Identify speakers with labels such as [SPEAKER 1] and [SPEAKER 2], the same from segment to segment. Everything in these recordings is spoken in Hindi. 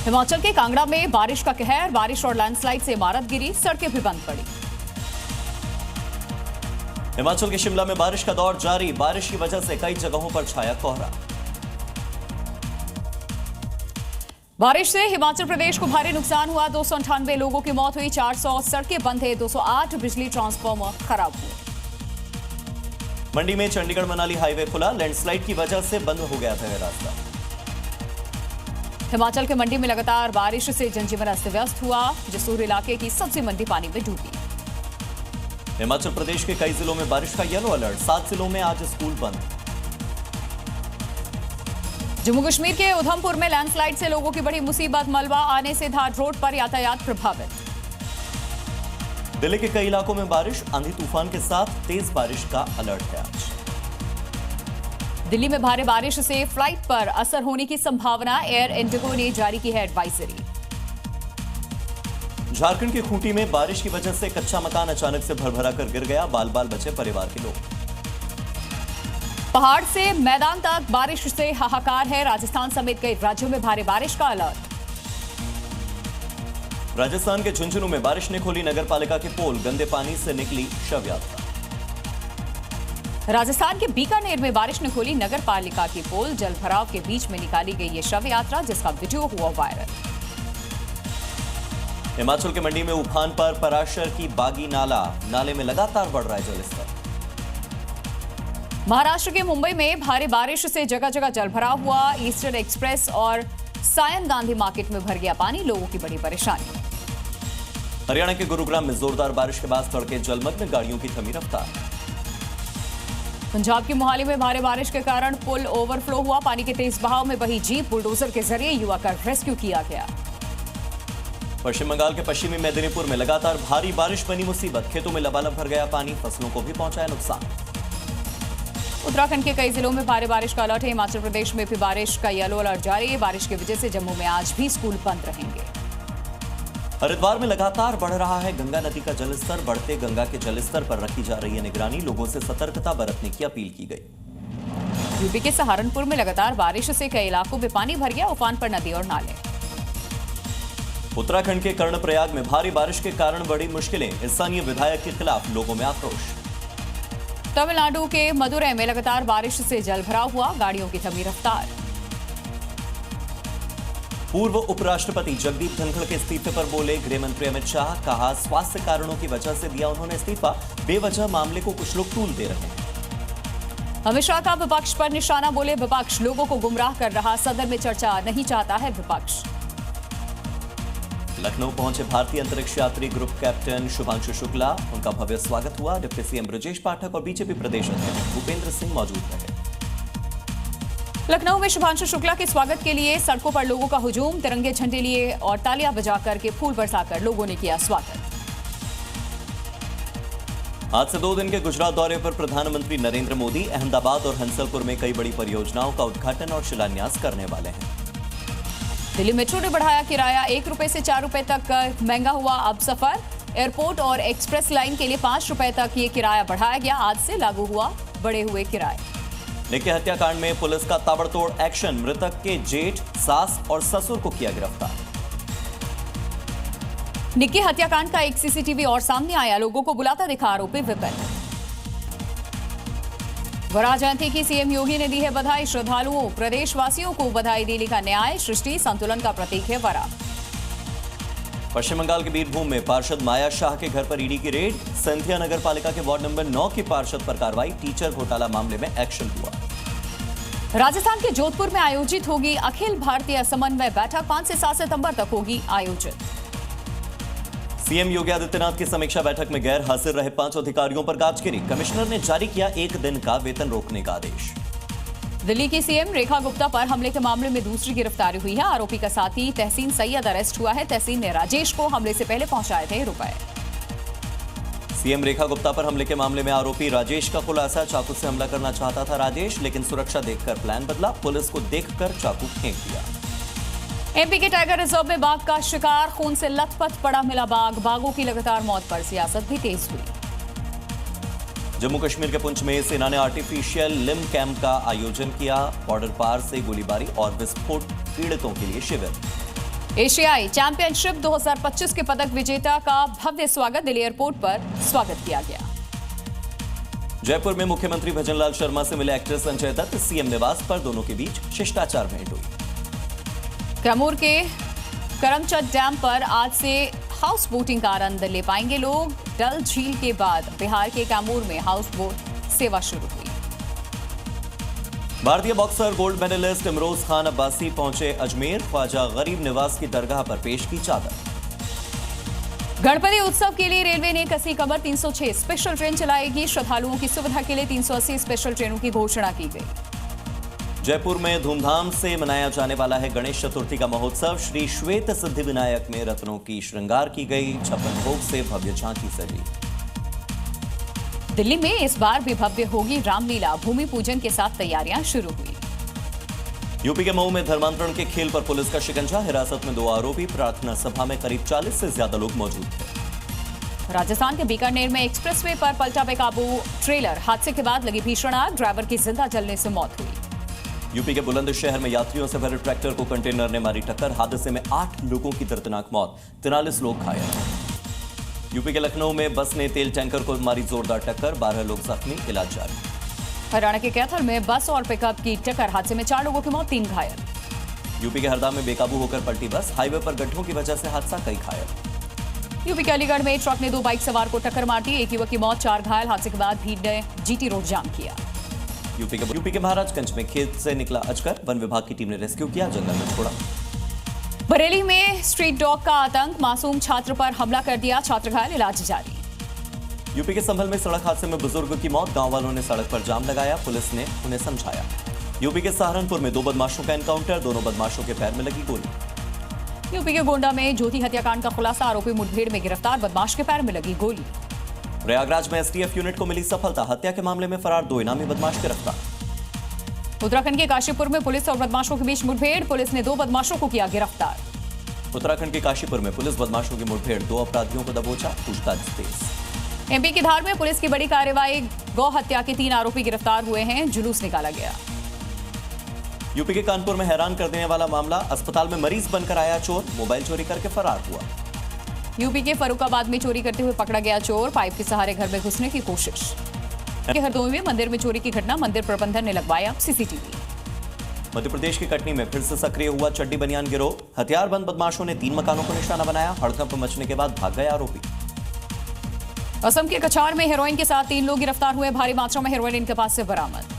[SPEAKER 1] हिमाचल के कांगड़ा में बारिश का कहर, बारिश और लैंडस्लाइड से इमारत गिरी, सड़कें भी बंद पड़ी।
[SPEAKER 2] हिमाचल के शिमला में बारिश का दौर जारी, बारिश की वजह से कई जगहों पर छाया कोहरा।
[SPEAKER 1] बारिश से हिमाचल प्रदेश को भारी नुकसान हुआ, 298 लोगों की मौत हुई, 400 सड़कें बंद है, 208 बिजली ट्रांसफार्मर खराब हुए।
[SPEAKER 2] मंडी में चंडीगढ़ मनाली हाईवे खुला, लैंडस्लाइड की वजह से बंद हो गया था यह रास्ता।
[SPEAKER 1] हिमाचल के मंडी में लगातार बारिश से जनजीवन अस्त व्यस्त हुआ, जसूर इलाके की सब्जी मंडी पानी में डूबी।
[SPEAKER 2] हिमाचल प्रदेश के कई जिलों में बारिश का येलो अलर्ट, 7 जिलों में आज स्कूल बंद।
[SPEAKER 1] जम्मू कश्मीर के उधमपुर में लैंडस्लाइड से लोगों की बड़ी मुसीबत, मलबा आने से धार रोड पर यातायात प्रभावित।
[SPEAKER 2] दिल्ली के कई इलाकों में बारिश, आंधी तूफान के साथ तेज बारिश का अलर्ट है आज।
[SPEAKER 1] दिल्ली में भारी बारिश से फ्लाइट पर असर होने की संभावना, एयर इंडिगो ने जारी की है एडवाइजरी।
[SPEAKER 2] झारखंड की खूंटी में बारिश की वजह से कच्चा मकान अचानक से भरभरा कर गिर गया, बाल बाल बचे परिवार के लोग।
[SPEAKER 1] पहाड़ से मैदान तक बारिश से हाहाकार है, राजस्थान समेत कई राज्यों में भारी बारिश का अलर्ट।
[SPEAKER 2] राजस्थान के झुंझुनू में बारिश ने खोली नगर पालिका के पोल, गंदे पानी से निकली शव यात्रा।
[SPEAKER 1] राजस्थान के बीकानेर में बारिश ने खोली नगर पालिका की पोल, जल भराव के बीच में निकाली गई ये शव यात्रा, जिसका वीडियो हुआ वायरल।
[SPEAKER 2] हिमाचल के मंडी में उफान पर पराशर की बागी नाले में लगातार बढ़ रहा है जलस्तर।
[SPEAKER 1] महाराष्ट्र के मुंबई में भारी बारिश से जगह जगह जलभराव हुआ, ईस्टर्न एक्सप्रेस और सायन गांधी मार्केट में भर गया पानी, लोगों की बड़ी परेशानी।
[SPEAKER 2] हरियाणा के गुरुग्राम में जोरदार बारिश के बाद सड़कें जलमग्न, गाड़ियों की थमी रफ्तार।
[SPEAKER 1] पंजाब की मोहाली में भारी बारिश के कारण पुल ओवरफ्लो हुआ, पानी के तेज बहाव में बही जीप, बुलडोजर के जरिए युवक का रेस्क्यू किया गया।
[SPEAKER 2] पश्चिम बंगाल के पश्चिमी मेदिनीपुर में लगातार भारी बारिश बनी मुसीबत, खेतों में लबालब भर गया पानी, फसलों को भी पहुंचाया नुकसान।
[SPEAKER 1] उत्तराखंड के कई जिलों में भारी बारिश का अलर्ट है, हिमाचल प्रदेश में भी बारिश का येलो अलर्ट जारी है, बारिश की वजह से जम्मू में आज भी स्कूल बंद रहेंगे।
[SPEAKER 2] हरिद्वार में लगातार बढ़ रहा है गंगा नदी का जलस्तर, बढ़ते गंगा के जलस्तर पर रखी जा रही है निगरानी, लोगों से सतर्कता बरतने की अपील की गई।
[SPEAKER 1] यूपी के सहारनपुर में लगातार बारिश से कई इलाकों में पानी भर गया, उफान पर नदी और नाले।
[SPEAKER 2] उत्तराखंड के कर्णप्रयाग में भारी बारिश के कारण बड़ी मुश्किलें, स्थानीय विधायक के खिलाफ लोगों में आक्रोश।
[SPEAKER 1] तमिलनाडु के मदुरै में लगातार बारिश से जलभराव हुआ, गाड़ियों की थमी रफ्तार।
[SPEAKER 2] पूर्व उपराष्ट्रपति जगदीप धनखड़ के इस्तीफे पर बोले गृह मंत्री अमित शाह, कहा स्वास्थ्य कारणों की वजह से दिया उन्होंने इस्तीफा, बेवजह मामले को कुछ लोग तूल दे रहे हैं।
[SPEAKER 1] अमित शाह का विपक्ष पर निशाना, बोले विपक्ष लोगों को गुमराह कर रहा, सदन में चर्चा नहीं चाहता है विपक्ष।
[SPEAKER 2] लखनऊ पहुंचे भारतीय अंतरिक्ष यात्री ग्रुप कैप्टन शुभांशु शुक्ला, उनका भव्य स्वागत हुआ, डिप्टी सीएम ब्रजेश पाठक और बीजेपी प्रदेश अध्यक्ष भूपेंद्र सिंह मौजूद रहे।
[SPEAKER 1] लखनऊ में शुभांशु शुक्ला के स्वागत के लिए सड़कों पर लोगों का हुजूम, तिरंगे झंडे लिए और तालियां बजाकर के फूल बरसाकर लोगों ने किया स्वागत।
[SPEAKER 2] आज से 2 दिन के गुजरात दौरे पर प्रधानमंत्री नरेंद्र मोदी अहमदाबाद और हंसलपुर में कई बड़ी परियोजनाओं का उद्घाटन और शिलान्यास करने वाले हैं।
[SPEAKER 1] दिल्ली मेट्रो ने बढ़ाया किराया, 1 रुपए से 4 रुपए तक महंगा हुआ अब सफर, एयरपोर्ट और एक्सप्रेस लाइन के लिए 5 रुपए तक ये किराया बढ़ाया गया, आज से लागू हुआ बढ़े हुए किराए।
[SPEAKER 2] निक्की हत्याकांड में पुलिस का ताबड़तोड़ एक्शन, मृतक के जेठ, सास और ससुर को किया गिरफ्तार।
[SPEAKER 1] निक्की हत्याकांड का एक सीसीटीवी और सामने आया, लोगों को बुलाता दिखा आरोपी विपिन। वराह जयंती की सीएम योगी ने दी है बधाई, श्रद्धालुओं प्रदेशवासियों को बधाई दी, लिखा न्याय सृष्टि संतुलन का प्रतीक है वराह।
[SPEAKER 2] पश्चिम बंगाल के बीरभूम में पार्षद माया शाह के घर पर ईडी की रेड, संध्या नगर पालिका के वार्ड नंबर 9 की पार्षद पर कार्रवाई, टीचर घोटाला मामले में एक्शन हुआ।
[SPEAKER 1] राजस्थान के जोधपुर में आयोजित होगी अखिल भारतीय समन्वय बैठक, 5 से 7 सितंबर तक होगी आयोजित।
[SPEAKER 2] सीएम योगी आदित्यनाथ की समीक्षा बैठक में गैर हाजिर रहे 5 अधिकारियों पर गाजगिरी, कमिश्नर ने जारी किया 1 दिन का वेतन रोकने का आदेश।
[SPEAKER 1] दिल्ली की सीएम रेखा गुप्ता पर हमले के मामले में दूसरी गिरफ्तारी हुई है, आरोपी का साथी तहसीन सैयद अरेस्ट हुआ है, तहसीन ने राजेश को हमले से पहले पहुंचाए थे रुपए।
[SPEAKER 2] सीएम रेखा गुप्ता पर हमले के मामले में आरोपी राजेश का खुलासा, चाकू से हमला करना चाहता था राजेश, लेकिन सुरक्षा देखकर प्लान बदला, पुलिस को देखकर चाकू फेंक दिया।
[SPEAKER 1] एमपी के टाइगर रिजर्व में बाघ का शिकार, खून से लथपथ पड़ा मिला बाघ, बाघों की लगातार मौत पर सियासत भी तेज हुई।
[SPEAKER 2] जम्मू कश्मीर के पुंछ में सेना ने आर्टिफिशियल लिम्ब कैंप का आयोजन किया, बॉर्डर पार से गोलीबारी और विस्फोट पीड़ितों के लिए शिविर।
[SPEAKER 1] एशियाई चैंपियनशिप 2025 के पदक विजेता का भव्य स्वागत दिल्ली एयरपोर्ट पर स्वागत किया गया।
[SPEAKER 2] जयपुर में मुख्यमंत्री भजनलाल शर्मा से मिले एक्टर संजय दत्त, सीएम निवास पर दोनों के बीच शिष्टाचार भेंट हुई।
[SPEAKER 1] कैमूर के करमचट डैम पर आज से हाउस बोटिंग का आनंद ले पाएंगे लोग। डल झील के बाद बिहार के कैमूर में हाउस बोट सेवा शुरू हुई।
[SPEAKER 2] भारतीय boxer gold medallist Imroz Khan Abbasi पहुंचे अजमेर, ख्वाजा गरीब निवास की दरगाह पर पेश की चादर।
[SPEAKER 1] गणपति उत्सव के लिए रेलवे ने कसी कमर, 306 स्पेशल ट्रेन चलाएगी। श्रद्धालुओं की सुविधा के लिए 380 स्पेशल ट्रेनों की घोषणा की गई।
[SPEAKER 2] जयपुर में धूमधाम से मनाया जाने वाला है गणेश चतुर्थी का महोत्सव। श्री श्वेत सिद्धि विनायक में रत्नों की श्रृंगार की गई। 56 भोग से भव्य झांकी सजी।
[SPEAKER 1] दिल्ली में इस बार भी भव्य होगी रामलीला, भूमि पूजन के साथ तैयारियां शुरू हुई।
[SPEAKER 2] यूपी के मऊ में धर्मांतरण के खेल पर पुलिस का शिकंजा, हिरासत में 2 आरोपी। प्रार्थना सभा में करीब 40 से ज्यादा लोग मौजूद थे।
[SPEAKER 1] राजस्थान के बीकानेर में एक्सप्रेसवे पर पलटा बेकाबू ट्रेलर, हादसे के बाद लगी भीषण आग, ड्राइवर की जिंदा जलने से मौत हुई।
[SPEAKER 2] यूपी के बुलंदशहर में यात्रियों से भरे ट्रैक्टर को कंटेनर ने मारी टक्कर, हादसे में 8 लोगों की दर्दनाक मौत, 43 लोग घायल। यूपी के लखनऊ में बस ने तेल टैंकर को मारी जोरदार टक्कर, 12 लोग जख्मी, इलाज जारी।
[SPEAKER 1] हरियाणा के कैथल में बस और पिकअप की टक्कर, हादसे में 4 लोगों की मौत, 3 घायल।
[SPEAKER 2] यूपी के हरदा में बेकाबू होकर पलटी बस, हाईवे पर गड्ढों की वजह से हादसा, कई घायल।
[SPEAKER 1] यूपी के अलीगढ़ में ट्रक ने 2 बाइक सवार को टक्कर मार दी, 1 युवक की मौत, 4 घायल। हादसे के बाद भीड़ ने जीटी रोड जाम किया।
[SPEAKER 2] यूपी के महाराजगंज में खेत से निकला अजगर, वन विभाग की टीम ने रेस्क्यू किया, जंगल में छोड़ा।
[SPEAKER 1] बरेली में स्ट्रीट डॉग का आतंक, मासूम छात्र पर हमला कर दिया, छात्र घायल, इलाज जारी।
[SPEAKER 2] यूपी के संभल में सड़क हादसे में बुजुर्ग की मौत, गांव वालों ने सड़क पर जाम लगाया, पुलिस ने उन्हें समझाया। यूपी के सहारनपुर में 2 बदमाशों का एनकाउंटर, दोनों बदमाशों के पैर में लगी गोली।
[SPEAKER 1] यूपी के गोंडा में ज्योति हत्याकांड का खुलासा, आरोपी मुठभेड़ में गिरफ्तार, बदमाश के पैर में लगी गोली।
[SPEAKER 2] प्रयागराज में एसटीएफ यूनिट को मिली सफलता, हत्या के मामले में फरार 2 इनामी बदमाश गिरफ्तार।
[SPEAKER 1] उत्तराखंड के काशीपुर में पुलिस और बदमाशों के बीच मुठभेड़, पुलिस ने 2 बदमाशों को किया गिरफ्तार।
[SPEAKER 2] उत्तराखंड के काशीपुर में पुलिस बदमाशों की मुठभेड़, 2 अपराधियों को दबोचा, पूछताछ तेज।
[SPEAKER 1] एमपी की धार में पुलिस की बड़ी कार्रवाई, गौ हत्या के 3 आरोपी गिरफ्तार हुए हैं, जुलूस निकाला गया।
[SPEAKER 2] यूपी के कानपुर में हैरान कर देने वाला मामला, अस्पताल में मरीज बनकर आया चोर, मोबाइल चोरी करके फरार हुआ।
[SPEAKER 1] यूपी के फरुखाबाद में चोरी करते हुए पकड़ा गया चोर, पाइप के सहारे घर में घुसने की कोशिश। हरदोई में मंदिर में चोरी की घटना, मंदिर प्रबंधन ने लगवाया सीसीटीवी।
[SPEAKER 2] मध्य प्रदेश के कटनी में फिर से सक्रिय हुआ चड्डी बनियान गिरोह, हथियारबंद बदमाशों ने 3 मकानों को निशाना बनाया, हड़कंप मचने के बाद भाग गए आरोपी।
[SPEAKER 1] असम के कछार में हेरोइन के साथ 3 लोग गिरफ्तार हुए, भारी मात्रा में हेरोइन इनके पास से बरामद।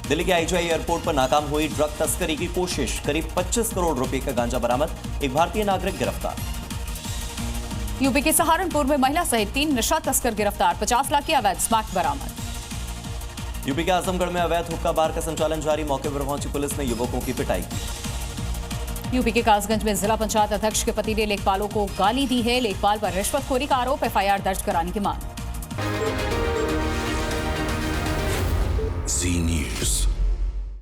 [SPEAKER 2] दिल्ली के आईजीआई एयरपोर्ट पर नाकाम हुई ड्रग तस्करी की कोशिश, करीब 25 करोड़ रुपए का गांजा बरामद, एक भारतीय नागरिक गिरफ्तार।
[SPEAKER 1] यूपी के सहारनपुर में महिला सहित 3 नशा तस्कर गिरफ्तार, 50 लाख की अवैध स्मैक बरामद।
[SPEAKER 2] यूपी के आजमगढ़ में अवैध हुक्का बार का संचालन जारी, मौके पर पहुंची पुलिस ने युवकों की पिटाई की।
[SPEAKER 1] यूपी के कासगंज में जिला पंचायत अध्यक्ष के पति ने लेखपालों को गाली दी है, लेखपाल पर रिश्वतखोरी का आरोप, एफआईआर दर्ज कराने की मांग।
[SPEAKER 3] जी न्यूज़।